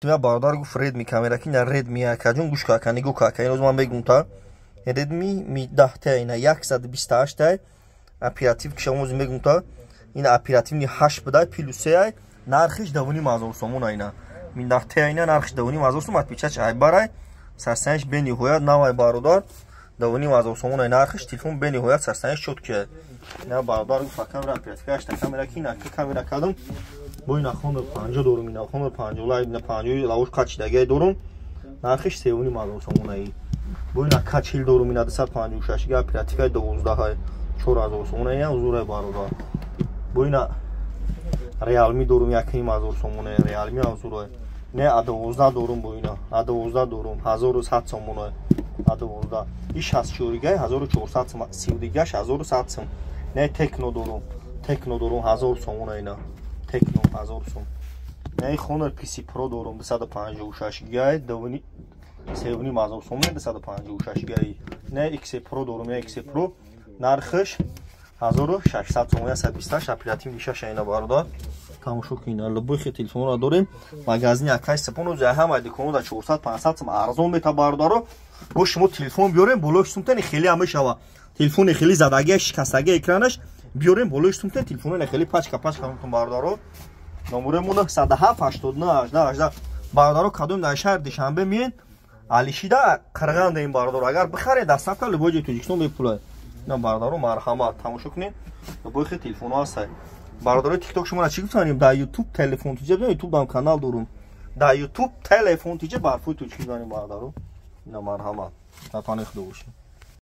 یا باردار گفت ردمی کامera کی نه ردمی کجون گوش کا کنی گو کا این o zaman بگم تا ردمی می 10 تا اینا 128 تا اپراتیو که شما زمین بگم تا این اپراتیو 8 بده پلوسه نرخش دوونی مازور سومون اینا می 10 تا اینا نرخش دوونی مازور سوم پیچش ای برای سرسنش بنی هویت نوای باردار دوونی مازور سومون اینا نرخش تلفن بنی هویت سرسنش شد که نه باردار گفت کامera اپراتیو 8 تا کامera کی نه کامera کدوم bu ina xonur 50 durum ina xonur 50 olay ina 50 lavuş kaç dege durum narxış sevuni mazur sonunayı bu ina kaç il durum ina 150 şaşıga pratika 12 hay çor az olsun ona ya huzura baroda bu ina Realme durum yakın mazur sonuna Realme huzura ne adı 12 durum bu ina adı 12 durum 1700 sonuna adı 12 iş has şuriga 1400 sivdigaş 1100 ne tekno durum 1000 sonuna ina تکنو 1000 سوم نه خونر پی سی پرو دارم 256 گیگ دوونی سومی 1000 سوم 256 گیگ نه ایکس پرو دارم یا ایکس پرو نرخش 1600 سوم یا 128 اپراتیو میشه اینا باردار تماشا کین لبوی خیلی تلفن رو داریم مغازین یکای سپونو جای هم ادی کنو 400 500 سوم ارزون میتا باردارو با شما تلفن بیاریم بلوش سومتن خیلی همه شوا تلفن خیلی زدگی شکستگی اکرانش بیاریم بلوش سومتن تلفن خیلی پاچکا کنتون باردارو номеремон 107 89 18 باردارو кадом дар шаҳр душанбе миен алишида қирғанда ин бардор агар бихаре дастафта либоҷи тоҷикистон бепулай ина бардаро марҳамат тамошо кунед бохи телефоно ҳастай бардарои тикток шуморо чӣ гуфтанем дар ютуб телефон тиҷа бия ютуб дам канал дорум дар ютуб телефон тиҷа барфои тоҷикӣ занем бардаро ина марҳамат татани худо бошед